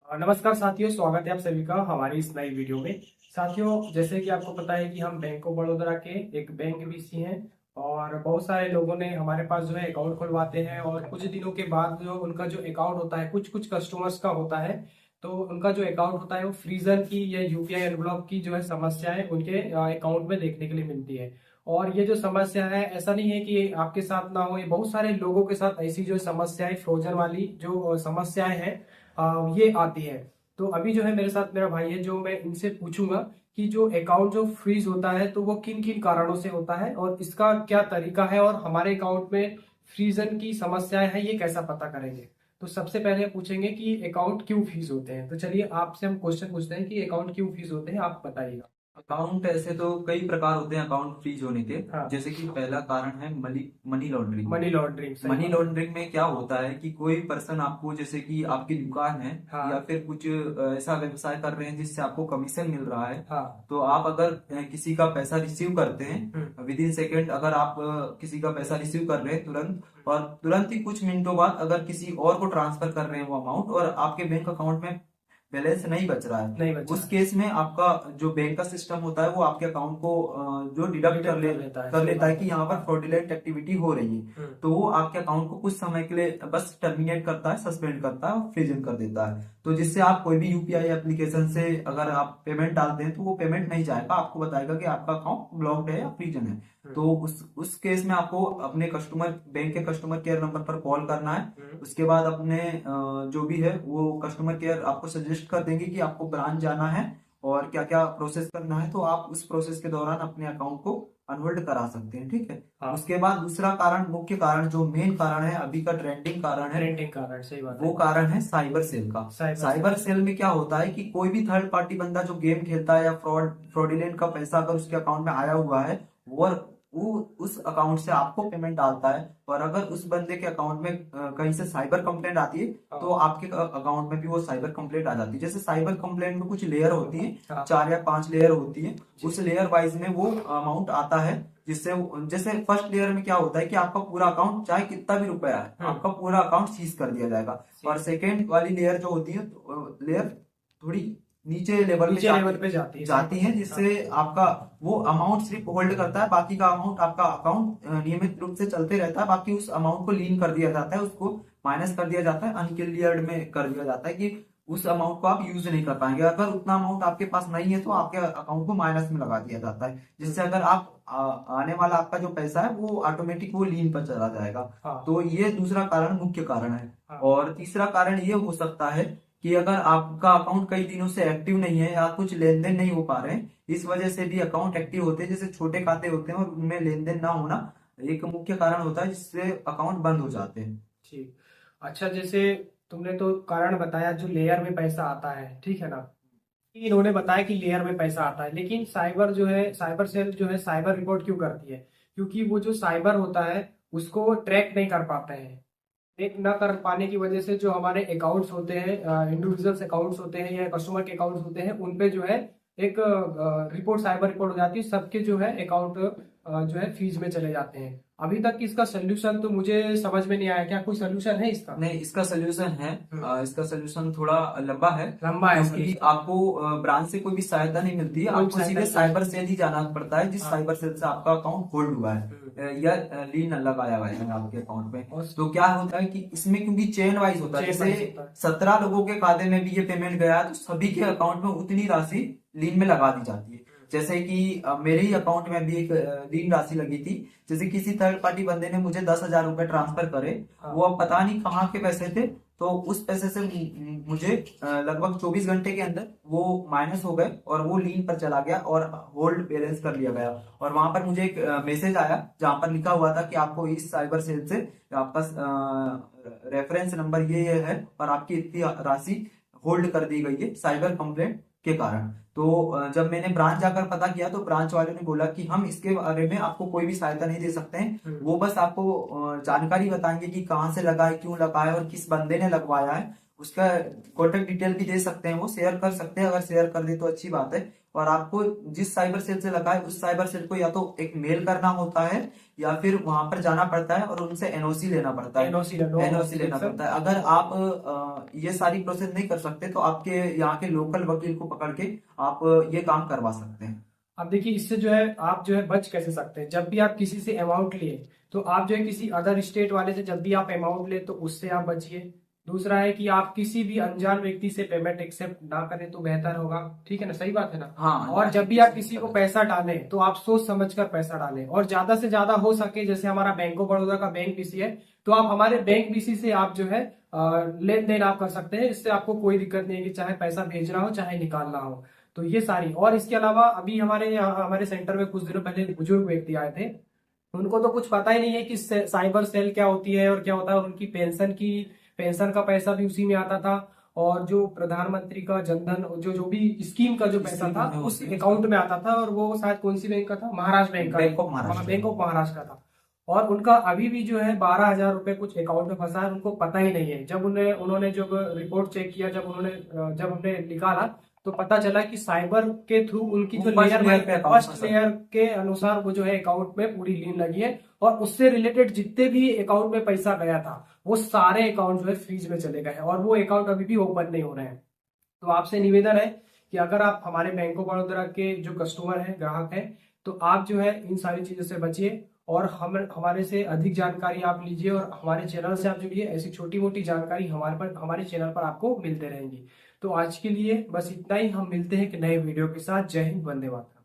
नमस्कार साथियों, स्वागत है आप सभी का हमारी इस नई वीडियो में। साथियों, जैसे कि आपको पता है कि हम बैंक ऑफ बड़ौदा के एक बैंक बीसी हैं और बहुत सारे लोगों ने हमारे पास जो है अकाउंट खुलवाते हैं और कुछ दिनों के बाद जो उनका जो अकाउंट होता है, कुछ कुछ कस्टमर्स का होता है, तो उनका जो अकाउंट होता है वो फ्रीजन की या यूपीआई अनब्लॉक की जो है समस्याएं उनके अकाउंट में देखने के लिए मिलती है। और ये जो समस्या है, ऐसा नहीं है कि आपके साथ ना हो, ये बहुत सारे लोगों के साथ ऐसी जो समस्याएं, फ्रोजन वाली जो समस्याएं हैं ये आती है। तो अभी जो है मेरे साथ मेरा भाई है, जो मैं इनसे पूछूंगा कि जो अकाउंट जो फ्रीज होता है तो वो किन किन कारणों से होता है और इसका क्या तरीका है, और हमारे अकाउंट में फ्रीजन की समस्याएं है ये कैसा पता करेंगे। तो सबसे पहले पूछेंगे कि अकाउंट क्यों फ्रीज होते हैं। तो चलिए आपसे हम क्वेश्चन पूछते हैं कि अकाउंट क्यों फ्रीज होते हैं, आप बताइएगा। अकाउंट ऐसे तो कई प्रकार होते हैं अकाउंट फ्रीज होने के। हाँ। जैसे कि पहला कारण है money money laundering. Money laundering, सही मनी बात। लॉन्ड्रिंग में क्या होता है कि कोई पर्सन आपको, जैसे कि आपकी दुकान है या हाँ। फिर कुछ ऐसा व्यवसाय कर रहे हैं जिससे आपको कमीशन मिल रहा है। हाँ। तो आप अगर किसी का पैसा रिसीव करते हम्म। हैं विद इन सेकेंड, अगर आप किसी का पैसा रिसीव कर रहे हैं तुरंत, और तुरंत ही कुछ मिनटों बाद अगर किसी और को ट्रांसफर कर रहे हैं वो अमाउंट, और आपके बैंक अकाउंट में बैलेंस नहीं बच रहा है, नहीं बचा उस है। केस में आपका जो बैंक का सिस्टम होता है वो आपके अकाउंट को जो डिडक्ट डिटेक्ट कर लेता है, कर सही लेता है बात कि है। यहाँ पर फ्रॉडुलेंट एक्टिविटी हो रही है। हम्म। तो वो आपके अकाउंट को कुछ समय के लिए बस टर्मिनेट करता है, सस्पेंड करता है और फ्रीजन कर देता है। तो जिससे आप कोई भी यूपीआई एप्लीकेशन से अगर आप पेमेंट डालते हैं तो वो पेमेंट नहीं जाएगा, आपको बताएगा कि आपका अकाउंट ब्लॉक्ड है या फ्रीजन है। हम्म। तो उस केस में आपको अपने कस्टमर बैंक के कस्टमर केयर नंबर पर कॉल करना है। हम्म। उसके बाद अपने जो भी है वो कस्टमर केयर आपको सजेस्ट कर देंगे कि आपको ब्रांच जाना है और क्या क्या प्रोसेस करना है, तो आप उस प्रोसेस के दौरान अपने अकाउंट को अनहोल्ड करा सकते हैं। ठीक है। हाँ। उसके बाद दूसरा कारण, मुख्य कारण, जो मेन कारण है, अभी का ट्रेंडिंग कारण है, प्रिंटिंग कारण, सही बात वो है। कारण है साइबर सेल का। साइबर से। साइबर सेल में क्या होता है कि कोई भी थर्ड पार्टी बंदा जो गेम खेलता है या फ्रॉडिलेंट का पैसा अगर उसके अकाउंट में आया हुआ है, वो उस अकाउंट से आपको पेमेंट डालता है। और अगर उस बंदे के अकाउंट में कहीं से साइबर कंप्लेंट आती है तो हाँ। आपके अकाउंट में भी वो साइबर कंप्लेंट आ जाती है। जैसे साइबर कंप्लेंट में कुछ लेयर होती है, हाँ। 4 या 5 लेयर होती है। जी। उस लेयर वाइज में वो अमाउंट आता है, जिससे जैसे फर्स्ट लेयर में क्या होता है कि आपका पूरा अकाउंट, चाहे कितना भी रुपया है, आपका पूरा अकाउंट सीज कर दिया जाएगा। और सेकेंड वाली लेयर जो होती है, लेयर थोड़ी नीचे लेवल पे नीचे लेवल पे जाती है, सही जाती बात है, है। हाँ। जिससे आपका वो अमाउंट सिर्फ होल्ड करता है, बाकी का अमाउंट, आपका अकाउंट नियमित रूप से चलते रहता है। बाकी उस अमाउंट को लीन कर दिया जाता है, उसको माइनस कर दिया जाता है, अनक्लियर्ड में कर दिया जाता है कि उस अमाउंट को आप यूज नहीं कर पाएंगे। अगर उतना अमाउंट आपके पास नहीं है तो आपके अकाउंट को माइनस में लगा दिया जाता है, जिससे अगर आप आने वाला आपका जो पैसा है वो ऑटोमेटिक वो लीन पर चला जाएगा। हाँ। तो ये दूसरा कारण, मुख्य कारण है। हाँ। और तीसरा कारण ये हो सकता है कि अगर आपका अकाउंट कई दिनों से एक्टिव नहीं है या कुछ लेन देन नहीं हो पा रहे हैं, इस वजह से भी अकाउंट एक्टिव होते हैं, जैसे छोटे खाते होते हैं और उनमें लेन देन ना होना एक मुख्य कारण होता है, जिससे अकाउंट बंद हो जाते हैं। ठीक। अच्छा, जैसे तुमने तो कारण बताया जो लेयर में पैसा आता है, ठीक है ना। इन्होंने बताया कि लेयर में पैसा आता है, लेकिन साइबर जो है, साइबर सेल जो है, साइबर रिपोर्ट क्यों करती है? क्योंकि वो जो साइबर होता है उसको ट्रैक नहीं कर पाते हैं। ट्रैक न कर पाने की वजह से जो हमारे अकाउंट्स होते हैं, इंडिविजुअल्स अकाउंट्स होते हैं या कस्टमर के अकाउंट्स होते हैं, उन पे जो है एक रिपोर्ट, साइबर रिपोर्ट हो जाती है, सबके जो है अकाउंट जो है फीस में चले जाते हैं। अभी तक इसका सोल्यूशन तो मुझे समझ में नहीं आया, क्या कोई सोल्यूशन है इसका? नहीं, इसका सोल्यूशन है। हम्म। इसका सोल्यूशन थोड़ा लंबा है, लंबा है क्योंकि सोल्यूशन। आपको ब्रांच से कोई भी सहायता नहीं मिलती है, कोई आपको सहायता सीधे नहीं। साइबर सेल ही जाना पड़ता है, जिस हाँ। साइबर सेल से आपका अकाउंट होल्ड हुआ है या लीन लगाया हुआ है आपके अकाउंट में। तो क्या होता है कि इसमें क्योंकि चेन वाइज होता है, चेन जैसे वाइज होता है। 17 लोगों के खाते में भी ये पेमेंट गया है तो सभी के अकाउंट में उतनी राशि लीन में लगा दी जाती है। जैसे कि मेरे ही अकाउंट में भी एक लीन राशि लगी थी। जैसे किसी थर्ड पार्टी बंदे ने मुझे 10,000 रुपए ट्रांसफर करे, हाँ। वो अब पता नहीं कहाँ के पैसे थे, तो उस पैसे से मुझे लगभग 24 घंटे के अंदर वो माइनस हो गए और वो लीन पर चला गया और होल्ड बैलेंस कर लिया गया। और वहां पर मुझे एक मैसेज आया जहां पर लिखा हुआ था कि आपको इस साइबर सेल से आपका रेफरेंस नंबर ये है और आपकी इतनी राशि होल्ड कर दी गई है साइबर कंप्लेंट के कारण। तो जब मैंने ब्रांच जाकर पता किया तो ब्रांच वालों ने बोला कि हम इसके बारे में आपको कोई भी सहायता नहीं दे सकते हैं, वो बस आपको जानकारी बताएंगे कि कहाँ से लगा है, क्यों लगा है और किस बंदे ने लगवाया है। उसका कॉन्टेक्ट डिटेल भी दे सकते हैं, वो शेयर कर सकते हैं, अगर शेयर कर दे तो अच्छी बात है। और आपको जिस साइबर सेल से लगा है उस साइबर सेल को या तो एक मेल करना होता है या फिर वहां पर जाना पड़ता है और उनसे एनओसी लेना पड़ता है। एनओसी एनओसी लेना पड़ता है। अगर आप ये सारी प्रोसेस नहीं कर सकते तो आपके यहाँ के लोकल वकील को पकड़ के आप ये काम करवा सकते हैं। अब देखिए, इससे जो है आप जो है बच कैसे सकते हैं। जब भी आप किसी से अमाउंट लिए तो आप जो है किसी अदर स्टेट वाले से जब भी आप अमाउंट ले तो उससे आप बचिए। दूसरा है कि आप किसी भी अनजान व्यक्ति से पेमेंट एक्सेप्ट ना करें तो बेहतर होगा, ठीक है ना, सही बात है ना। हाँ, और जब भी आप किसी को पैसा डालें तो आप सोच समझ कर पैसा डालें, और ज्यादा से ज्यादा हो सके, जैसे हमारा बैंक ऑफ बड़ौदा का बैंक बीसी है तो आप हमारे बैंक बीसी से आप जो है लेन देन आप कर सकते हैं। इससे आपको कोई दिक्कत नहीं है कि चाहे पैसा भेजना हो चाहे निकालना हो। तो ये सारी, और इसके अलावा अभी हमारे यहाँ हमारे सेंटर में कुछ दिनों पहले एक बुजुर्ग व्यक्ति आए थे। उनको तो कुछ पता ही नहीं है कि साइबर सेल क्या होती है और क्या होता है। उनकी पेंशन का पैसा भी उसी में आता था, और जो प्रधानमंत्री का जनधन जो जो भी स्कीम का जो पैसा था उस अकाउंट में आता था। और वो शायद कौन सी बैंक का था, महाराष्ट्र बैंक का, बैंक ऑफ महाराष्ट्र का था। और उनका अभी भी जो है 12,000 रुपए कुछ अकाउंट में फंसा है, उनको पता ही नहीं है। जब उन्होंने जब रिपोर्ट चेक किया, जब हमने निकाला तो पता चला कि साइबर के थ्रू उनकी जो फर्स्ट लेयर के अनुसार वो जो है अकाउंट में पूरी लीन लगी है, और उससे रिलेटेड जितने भी अकाउंट में पैसा गया था वो सारे अकाउंट जो है फ्रीज में चले गए हैं, और वो अकाउंट अभी भी ओपन नहीं हो रहे हैं। तो आपसे निवेदन है कि अगर आप हमारे बैंक ऑफ बड़ौदा के जो कस्टमर हैं, ग्राहक हैं, तो आप जो है इन सारी चीजों से बचिए, और हमारे से अधिक जानकारी आप लीजिए, और हमारे चैनल से आप जुड़िए। ऐसी छोटी मोटी जानकारी हमारे चैनल पर आपको मिलते रहेंगी। तो आज के लिए बस इतना ही। हम मिलते हैं एक नए वीडियो के साथ। जय हिंद, वंदे मातरम।